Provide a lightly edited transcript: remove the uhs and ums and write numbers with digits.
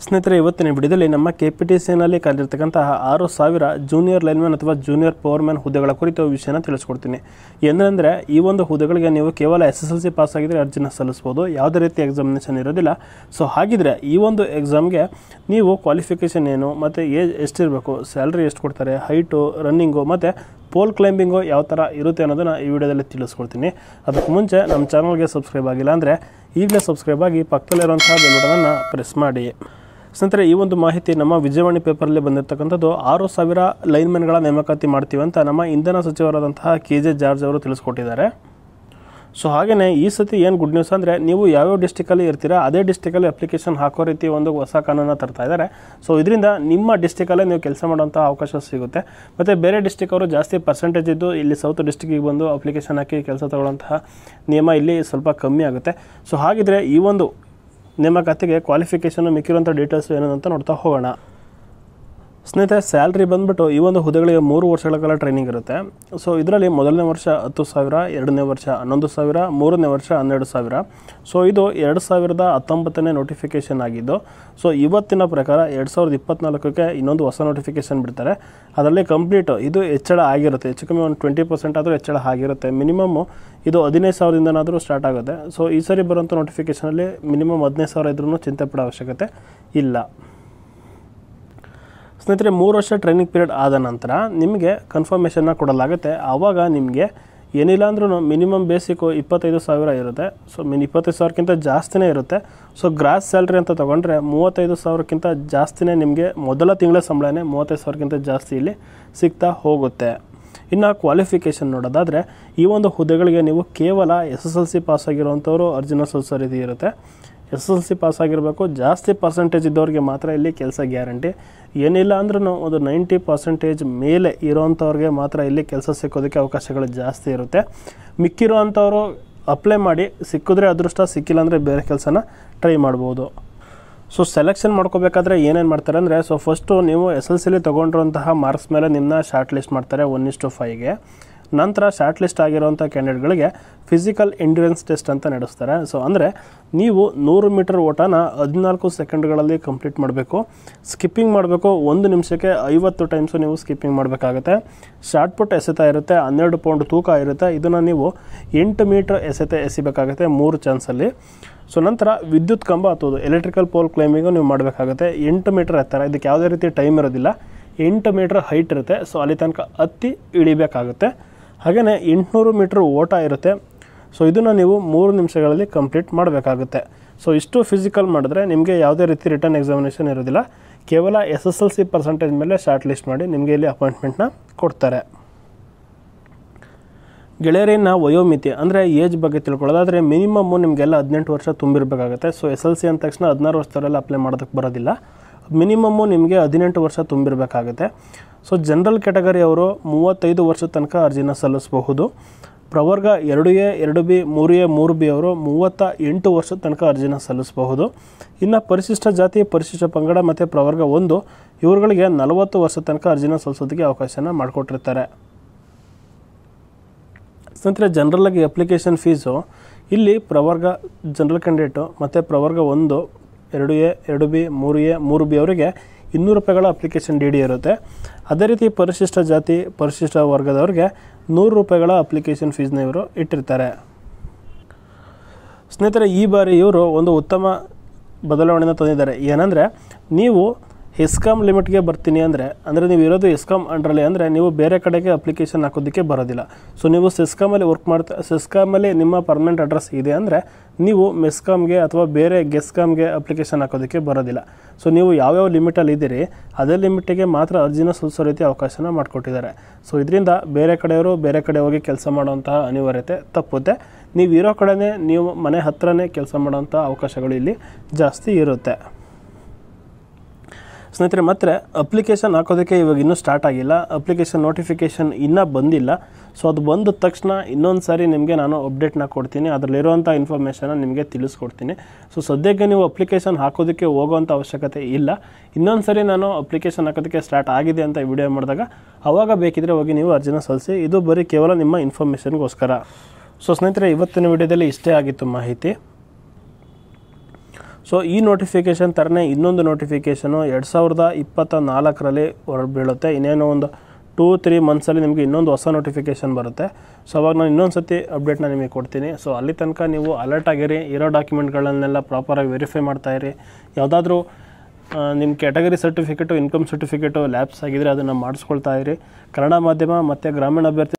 ಸ್ನೇಹಿತರೆ, ಇವತ್ತಿನ ವಿಡಿಯೋದಲ್ಲಿ ನಮ್ಮ KPTCನಲ್ಲಿ ಕರೆದಿರ್ತಕ್ಕಂತಹ 6000 ಜೂನಿಯರ್ ಲೈನ್ಮನ್ ಅಥವಾ ಜೂನಿಯರ್ ಪವರ್ಮ್ಯಾನ್ ಹುದ್ದೆಗಳ ಕುರಿತು ವಿಷಯನ ತಿಳಿಸ್ಕೊಡ್ತೀನಿ. ಏನಂದರೆ ಈ ಒಂದು ಹುದ್ದೆಗಳಿಗೆ ನೀವು ಕೇವಲ SSLC ಪಾಸ್ ಆಗಿದ್ರೆ ಅರ್ಜಿನ ಸಲ್ಲಿಸಬಹುದು, ಯಾವುದೇ ರೀತಿ ಎಕ್ಸಾಮಿನೇಷನ್ ಇರೋದಿಲ್ಲ. ಸೊ ಹಾಗಿದ್ರೆ ಈ ಒಂದು ಎಕ್ಸಾಮ್ಗೆ ನೀವು ಕ್ವಾಲಿಫಿಕೇಷನ್ ಏನು, ಮತ್ತು ಏಜ್ ಎಷ್ಟಿರಬೇಕು, ಸ್ಯಾಲ್ರಿ ಎಷ್ಟು ಕೊಡ್ತಾರೆ, ಹೈಟು, ರನ್ನಿಂಗು ಮತ್ತು ಪೋಲ್ ಕ್ಲೈಂಬಿಂಗು ಯಾವ ಥರ ಇರುತ್ತೆ ಅನ್ನೋದನ್ನು ಈ ವಿಡಿಯೋದಲ್ಲಿ ತಿಳಿಸ್ಕೊಡ್ತೀನಿ. ಅದಕ್ಕೆ ಮುಂಚೆ ನಮ್ಮ ಚಾನಲ್ಗೆ ಸಬ್ಸ್ಕ್ರೈಬ್ ಆಗಿಲ್ಲ ಅಂದರೆ ಈಗಲೇ ಸಬ್ಸ್ಕ್ರೈಬ್ ಆಗಿ ಪಕ್ಕದಲ್ಲಿರುವಂತಹ ಬೆಲ್ ಬಟನನ್ನು ಪ್ರೆಸ್ ಮಾಡಿ. ಸ್ನೇಹಿತರೆ, ಈ ಒಂದು ಮಾಹಿತಿ ನಮ್ಮ ವಿಜಯವಾಣಿ ಪೇಪರಲ್ಲಿ ಬಂದಿರತಕ್ಕಂಥದ್ದು. 6000 ಲೈನ್ಮೆನ್ಗಳ ನೇಮಕಾತಿ ಮಾಡ್ತೀವಿ ಅಂತ ನಮ್ಮ ಇಂಧನ ಸಚಿವರಾದಂತಹ KJ ಜಾರ್ಜ್ ಅವರು ತಿಳಿಸ್ಕೊಟ್ಟಿದ್ದಾರೆ. ಸೊ ಹಾಗೆಯೇ ಈ ಸತಿ ಏನು ಗುಡ್ ನ್ಯೂಸ್ ಅಂದರೆ, ನೀವು ಯಾವ್ಯಾವ ಡಿಸ್ಟಿಕಲ್ಲಿ ಇರ್ತೀರಾ ಅದೇ ಡಿಸ್ಟಿಕಲ್ಲಿ ಅಪ್ಲಿಕೇಶನ್ ಹಾಕೋ ರೀತಿ ಒಂದು ಹೊಸ ಕಾನೂನನ್ನು ತರ್ತಾ ಇದ್ದಾರೆ. ಸೊ ಇದರಿಂದ ನಿಮ್ಮ ಡಿಸ್ಟಿಕಲ್ಲೇ ನೀವು ಕೆಲಸ ಮಾಡುವಂಥ ಅವಕಾಶ ಸಿಗುತ್ತೆ. ಮತ್ತು ಬೇರೆ ಡಿಸ್ಟಿಕ್ ಅವರು ಜಾಸ್ತಿ ಪರ್ಸೆಂಟೇಜ್ ಇದ್ದು ಇಲ್ಲಿ ಸೌತ್ ಡಿಸ್ಟಿಕ್ಕಿಗೆ ಬಂದು ಅಪ್ಲಿಕೇಶನ್ ಹಾಕಿ ಕೆಲಸ ತಗೊಳ್ಳೋಂತಹ ನಿಯಮ ಇಲ್ಲಿ ಸ್ವಲ್ಪ ಕಮ್ಮಿ ಆಗುತ್ತೆ. ಸೊ ಹಾಗಿದ್ರೆ ಈ ಒಂದು ನೇಮಕಾತಿಗೆ ಕ್ವಾಲಿಫಿಕೇಷನ್ ಮಿಕ್ಕಿರುವಂಥ ಡೀಟೇಲ್ಸ್ ಏನಂತ ನೋಡ್ತಾ ಹೋಗೋಣ. ಸ್ನೇಹಿತರೆ, ಸ್ಯಾಲ್ರಿ ಬಂದುಬಿಟ್ಟು ಈ ಒಂದು ಹುದ್ದೆಗಳಿಗೆ 3 ವರ್ಷಗಳ ಕಾಲ ಟ್ರೈನಿಂಗ್ ಇರುತ್ತೆ. ಸೊ ಇದರಲ್ಲಿ ಮೊದಲನೇ ವರ್ಷ 10,000, ಎರಡನೇ ವರ್ಷ 11,000, ಮೂರನೇ ವರ್ಷ 12,000. ಸೊ ಇದು 2019ನೇ ನೋಟಿಫಿಕೇಷನ್ ಆಗಿದ್ದು. ಸೊ ಇವತ್ತಿನ ಪ್ರಕಾರ 2024ಕ್ಕೆ ಇನ್ನೊಂದು ಹೊಸ ನೋಟಿಫಿಕೇಷನ್ ಬಿಡ್ತಾರೆ. ಅದರಲ್ಲಿ ಕಂಪ್ಲೀಟ್ ಇದು ಹೆಚ್ಚಳ ಆಗಿರುತ್ತೆ, ಹೆಚ್ಚು ಕಮ್ಮಿ ಒಂದು 20% ಆದರೂ ಹೆಚ್ಚಳ ಆಗಿರುತ್ತೆ. ಮಿನಿಮಮ್ಮು ಇದು 15,000ದಿಂದನಾದರೂ ಸ್ಟಾರ್ಟ್ ಆಗುತ್ತೆ. ಸೊ ಈ ಸರಿ ಬರುವಂಥ ನೋಟಿಫಿಕೇಷನಲ್ಲಿ ಮಿನಿಮಮ್ 15,000 ಇದ್ರೂ ಚಿಂತೆ ಪಡೋ ಅವಶ್ಯಕತೆ ಇಲ್ಲ. ಸ್ನೇಹಿತರೆ, 3 ವರ್ಷ ಟ್ರೈನಿಂಗ್ ಪೀರಿಯಡ್ ಆದ ನಂತರ ನಿಮಗೆ ಕನ್ಫರ್ಮೇಷನ್ನ ಕೊಡಲಾಗುತ್ತೆ. ಆವಾಗ ನಿಮಗೆ ಏನಿಲ್ಲ ಅಂದ್ರೂ ಮಿನಿಮಮ್ ಬೇಸಿಕ್ಕು 25,000 ಇರುತ್ತೆ. ಸೊ 25,000ಕ್ಕಿಂತ ಜಾಸ್ತಿನೇ ಇರುತ್ತೆ. ಸೊ ಗ್ರಾಸ್ ಸ್ಯಾಲ್ರಿ ಅಂತ ತೊಗೊಂಡ್ರೆ 35,000ಕ್ಕಿಂತ ಜಾಸ್ತಿನೇ ನಿಮಗೆ ಮೊದಲ ತಿಂಗಳ ಸಂಬಳನೇ 35,000ಕ್ಕಿಂತ ಜಾಸ್ತಿ ಇಲ್ಲಿ ಸಿಗ್ತಾ ಹೋಗುತ್ತೆ. ಇನ್ನು ಕ್ವಾಲಿಫಿಕೇಷನ್ ನೋಡೋದಾದರೆ ಈ ಒಂದು ಹುದ್ದೆಗಳಿಗೆ ನೀವು ಕೇವಲ SSLC ಪಾಸ್ ಆಗಿರುವಂಥವ್ರು ಅರ್ಜಿನ ಸಲ್ಲಿಸೋ ರೀತಿ ಇರುತ್ತೆ. SSLC ಪಾಸ್ ಆಗಿರಬೇಕು. ಜಾಸ್ತಿ ಪರ್ಸೆಂಟೇಜ್ ಇದ್ದವ್ರಿಗೆ ಮಾತ್ರ ಇಲ್ಲಿ ಕೆಲಸ ಗ್ಯಾರಂಟಿ. ಏನಿಲ್ಲ ಅಂದ್ರೂ ಒಂದು 90% ಮೇಲೆ ಇರೋವಂಥವ್ರಿಗೆ ಮಾತ್ರ ಇಲ್ಲಿ ಕೆಲಸ ಸಿಕ್ಕೋದಕ್ಕೆ ಅವಕಾಶಗಳು ಜಾಸ್ತಿ ಇರುತ್ತೆ. ಮಿಕ್ಕಿರುವಂಥವ್ರು ಅಪ್ಲೈ ಮಾಡಿ, ಸಿಕ್ಕಿದ್ರೆ ಅದೃಷ್ಟ, ಸಿಕ್ಕಿಲ್ಲ ಅಂದರೆ ಬೇರೆ ಕೆಲಸನ ಟ್ರೈ ಮಾಡ್ಬೋದು. ಸೊ ಸೆಲೆಕ್ಷನ್ ಮಾಡ್ಕೋಬೇಕಾದ್ರೆ ಏನೇನು ಮಾಡ್ತಾರೆ ಅಂದರೆ, ಸೊ ಫಸ್ಟು ನೀವು SSLCಲಿ ತೊಗೊಂಡಿರುವಂತಹ ಮಾರ್ಕ್ಸ್ ಮೇಲೆ ನಿಮ್ಮನ್ನ ಶಾರ್ಟ್ ಲಿಸ್ಟ್ ಮಾಡ್ತಾರೆ 1:5ಗೆ. ನಂತರ ಶಾರ್ಟ್ ಲಿಸ್ಟ್ ಆಗಿರೋವಂಥ ಕ್ಯಾಂಡಿಡೇಟ್ಗಳಿಗೆ ಫಿಸಿಕಲ್ ಎಂಡ್ಯೂರೆನ್ಸ್ ಟೆಸ್ಟ್ ಅಂತ ನಡೆಸ್ತಾರೆ. ಸೊ ಅಂದರೆ ನೀವು 100 ಮೀಟರ್ ಓಟನ 14 ಸೆಕೆಂಡ್ಗಳಲ್ಲಿ ಕಂಪ್ಲೀಟ್ ಮಾಡಬೇಕು. ಸ್ಕಿಪ್ಪಿಂಗ್ ಮಾಡಬೇಕು, 1 ನಿಮಿಷಕ್ಕೆ 50 ಟೈಮ್ಸು ನೀವು ಸ್ಕಿಪ್ಪಿಂಗ್ ಮಾಡಬೇಕಾಗುತ್ತೆ. ಶಾರ್ಟ್ ಪುಟ್ ಎಸೆತ ಇರುತ್ತೆ, 12 ಪೌಂಡ್ ತೂಕ ಇರುತ್ತೆ. ಇದನ್ನು ನೀವು 8 ಮೀಟರ್ ಎಸೆತ ಎಸಿಬೇಕಾಗುತ್ತೆ 3 ಚಾನ್ಸಲ್ಲಿ. ಸೊ ನಂತರ ವಿದ್ಯುತ್ ಕಂಬ ಹತ್ತೋದು, ಎಲೆಕ್ಟ್ರಿಕಲ್ ಪೋಲ್ ಕ್ಲೈಂಬಿಂಗು ನೀವು ಮಾಡಬೇಕಾಗುತ್ತೆ. 8 ಮೀಟರ್ ಎತ್ತರ, ಇದಕ್ಕೆ ಯಾವುದೇ ರೀತಿ ಟೈಮ್ ಇರೋದಿಲ್ಲ. 8 ಮೀಟರ್ ಹೈಟ್ ಇರುತ್ತೆ. ಸೊ ಅಲ್ಲಿ ತನಕ ಹತ್ತಿ ಇಳಿಬೇಕಾಗುತ್ತೆ. ಹಾಗೆಯೇ 800 ಮೀಟ್ರ್ ಓಟ ಇರುತ್ತೆ. ಸೊ ಇದನ್ನು ನೀವು 3 ನಿಮಿಷಗಳಲ್ಲಿ ಕಂಪ್ಲೀಟ್ ಮಾಡಬೇಕಾಗುತ್ತೆ. ಸೊ ಇಷ್ಟು ಫಿಸಿಕಲ್ ಮಾಡಿದ್ರೆ ನಿಮಗೆ ಯಾವುದೇ ರೀತಿ ರಿಟರ್ನ್ ಎಕ್ಸಾಮಿನೇಷನ್ ಇರೋದಿಲ್ಲ. ಕೇವಲ SSLC ಪರ್ಸೆಂಟೇಜ್ ಮೇಲೆ ಶಾರ್ಟ್ ಲಿಸ್ಟ್ ಮಾಡಿ ನಿಮಗೆ ಇಲ್ಲಿ ಅಪಾಯಿಂಟ್ಮೆಂಟ್ನ ಕೊಡ್ತಾರೆ. ಗೆಳೆಯರಿನ ವಯೋಮಿತಿ ಅಂದರೆ ಏಜ್ ಬಗ್ಗೆ ತಿಳ್ಕೊಳ್ಳೋದಾದರೆ ಮಿನಿಮಮ್ಮು ನಿಮಗೆಲ್ಲ 18 ವರ್ಷ ತುಂಬಿರಬೇಕಾಗುತ್ತೆ. ಸೊ SSLC ಅಂದ ತಕ್ಷಣ 16 ವರ್ಷದವರೆಲ್ಲ ಅಪ್ಲೈ ಮಾಡೋದಕ್ಕೆ ಬರೋದಿಲ್ಲ. ಮಿನಿಮಮ್ಮು ನಿಮಗೆ 18 ವರ್ಷ ತುಂಬಿರಬೇಕಾಗುತ್ತೆ. ಸೊ ಜನರಲ್ ಕ್ಯಾಟಗರಿ ಅವರು 35 ವರ್ಷದ ತನಕ ಅರ್ಜಿನ ಸಲ್ಲಿಸಬಹುದು. ಪ್ರವರ್ಗ 2A, 2B, 3A, 3B ಅವರು 38 ವರ್ಷದ ತನಕ ಅರ್ಜಿನ ಸಲ್ಲಿಸಬಹುದು. ಇನ್ನು ಪರಿಶಿಷ್ಟ ಜಾತಿ, ಪರಿಶಿಷ್ಟ ಪಂಗಡ ಮತ್ತು ಪ್ರವರ್ಗ 1 ಇವ್ರುಗಳಿಗೆ 40 ವರ್ಷದ ತನಕ ಅರ್ಜಿನ ಸಲ್ಲಿಸೋದಕ್ಕೆ ಅವಕಾಶನ ಮಾಡಿಕೊಟ್ಟಿರ್ತಾರೆ. ಸ್ನೇಹಿತರೆ, ಜನರಲ್ಲಾಗಿ ಅಪ್ಲಿಕೇಶನ್ ಫೀಸು ಇಲ್ಲಿ ಪ್ರವರ್ಗ ಜನರಲ್ ಕ್ಯಾಂಡಿಡೇಟು ಮತ್ತು ಪ್ರವರ್ಗ 1, 2A, 2B, 3A, 3B ಅವರಿಗೆ 200 ರೂಪಾಯಿಗಳ ಅಪ್ಲಿಕೇಶನ್ DD ಇರುತ್ತೆ. ಅದೇ ರೀತಿ ಪರಿಶಿಷ್ಟ ಜಾತಿ, ಪರಿಶಿಷ್ಟ ವರ್ಗದವ್ರಿಗೆ 100 ರೂಪಾಯಿಗಳ ಅಪ್ಲಿಕೇಶನ್ ಫೀಸ್ನ ಇವರು ಇಟ್ಟಿರ್ತಾರೆ. ಸ್ನೇಹಿತರೆ, ಈ ಬಾರಿ ಇವರು ಒಂದು ಉತ್ತಮ ಬದಲಾವಣೆನ ತಂದಿದ್ದಾರೆ. ಏನಂದರೆ, ನೀವು ಹೆಸ್ಕಾಮ್ ಲಿಮಿಟ್ಗೆ ಬರ್ತೀನಿ ಅಂದರೆ ನೀವು ಇರೋದು ಹೆಸ್ಕಾಮ್ ಅಂಡ್ರಲ್ಲಿ ಅಂದರೆ ನೀವು ಬೇರೆ ಕಡೆಗೆ ಅಪ್ಲಿಕೇಶನ್ ಹಾಕೋದಕ್ಕೆ ಬರೋದಿಲ್ಲ. ಸೊ ನೀವು ಸೆಸ್ಕಾಮಲ್ಲಿ ವರ್ಕ್ ಸೆಸ್ಕಾಮಲ್ಲಿ ನಿಮ್ಮ ಪರ್ಮನೆಂಟ್ ಅಡ್ರೆಸ್ ಇದೆ ಅಂದರೆ ನೀವು ಮೆಸ್ಕಾಮ್ಗೆ ಅಥವಾ ಬೇರೆ ಗೆಸ್ಕಾಮ್ಗೆ ಅಪ್ಲಿಕೇಶನ್ ಹಾಕೋದಕ್ಕೆ ಬರೋದಿಲ್ಲ. ಸೊ ನೀವು ಯಾವ್ಯಾವ ಲಿಮಿಟಲ್ಲಿ ಇದ್ದೀರಿ ಅದೇ ಲಿಮಿಟಿಗೆ ಮಾತ್ರ ಅರ್ಜಿನ ಸಲ್ಲಿಸೋ ರೀತಿ ಅವಕಾಶನ ಮಾಡಿಕೊಟ್ಟಿದ್ದಾರೆ. ಸೊ ಇದರಿಂದ ಬೇರೆ ಕಡೆಯವರು ಬೇರೆ ಕಡೆ ಹೋಗಿ ಕೆಲಸ ಮಾಡುವಂತಹ ಅನಿವಾರ್ಯತೆ ತಪ್ಪುತ್ತೆ. ನೀವು ಇರೋ ಕಡೆನೇ ನೀವು ಮನೆ ಹತ್ರನೇ ಕೆಲಸ ಮಾಡೋಂಥ ಅವಕಾಶಗಳು ಇಲ್ಲಿ ಜಾಸ್ತಿ ಇರುತ್ತೆ. ಸ್ನೇಹಿತರೆ, ಮತ್ತೆ ಅಪ್ಲಿಕೇಶನ್ ಹಾಕೋದಕ್ಕೆ ಇವಾಗ ಇನ್ನೂ ಸ್ಟಾರ್ಟ್ ಆಗಿಲ್ಲ. ಅಪ್ಲಿಕೇಶನ್ ನೋಟಿಫಿಕೇಷನ್ ಇನ್ನೂ ಬಂದಿಲ್ಲ. ಸೊ ಅದು ಬಂದ ತಕ್ಷಣ ಇನ್ನೊಂದು ಸಾರಿ ನಿಮಗೆ ನಾನು ಅಪ್ಡೇಟ್ನ ಕೊಡ್ತೀನಿ, ಅದರಲ್ಲಿರುವಂಥ ಇನ್ಫಾರ್ಮೇಷನ್ನ ನಿಮಗೆ ತಿಳಿಸ್ಕೊಡ್ತೀನಿ. ಸೊ ಸದ್ಯಕ್ಕೆ ನೀವು ಅಪ್ಲಿಕೇಶನ್ ಹಾಕೋದಕ್ಕೆ ಹೋಗೋವಂಥ ಅವಶ್ಯಕತೆ ಇಲ್ಲ. ಇನ್ನೊಂದು ಸಾರಿ ನಾನು ಅಪ್ಲಿಕೇಶನ್ ಹಾಕೋದಕ್ಕೆ ಸ್ಟಾರ್ಟ್ ಆಗಿದೆ ಅಂತ ವಿಡಿಯೋ ಮಾಡಿದಾಗ ಆವಾಗ ಬೇಕಿದ್ರೆ ಹೋಗಿ ನೀವು ಅರ್ಜಿನ ಸಲ್ಲಿಸಿ. ಇದು ಬರೀ ಕೇವಲ ನಿಮ್ಮ ಇನ್ಫಾರ್ಮೇಷನ್ಗೋಸ್ಕರ. ಸೊ ಸ್ನೇಹಿತರೆ, ಇವತ್ತಿನ ವಿಡಿಯೋದಲ್ಲಿ ಇಷ್ಟೇ ಆಗಿತ್ತು ಮಾಹಿತಿ. ಸೊ ಈ ನೋಟಿಫಿಕೇಷನ್ ಥರನೇ ಇನ್ನೊಂದು ನೋಟಿಫಿಕೇಷನು 2024ರಲ್ಲಿ ಹೊರಬೀಳುತ್ತೆ. ಇನ್ನೇನೋ ಒಂದು 2-3 ಮಂತ್ಸಲ್ಲಿ ನಿಮಗೆ ಇನ್ನೊಂದು ಹೊಸ ನೋಟಿಫಿಕೇಷನ್ ಬರುತ್ತೆ. ಸೊ ಅವಾಗ ನಾನು ಇನ್ನೊಂದು ಸತಿ ಅಪ್ಡೇಟ್ನ ನಿಮಗೆ ಕೊಡ್ತೀನಿ. ಸೊ ಅಲ್ಲಿ ತನಕ ನೀವು ಅಲರ್ಟ್ ಆಗಿರಿ, ಇರೋ ಡಾಕ್ಯುಮೆಂಟ್ಗಳನ್ನೆಲ್ಲ ಪ್ರಾಪರಾಗಿ ವೆರಿಫೈ ಮಾಡ್ತಾಯಿರಿ. ಯಾವುದಾದ್ರೂ ನಿಮ್ಮ category certificate, income certificate lapse ಆಗಿದ್ದರೆ ಅದನ್ನು ಮಾಡಿಸ್ಕೊಳ್ತಾ ಇರಿ. ಕನ್ನಡ ಮಾಧ್ಯಮ ಮತ್ತು ಗ್ರಾಮೀಣ ಅಭ್ಯರ್ಥಿ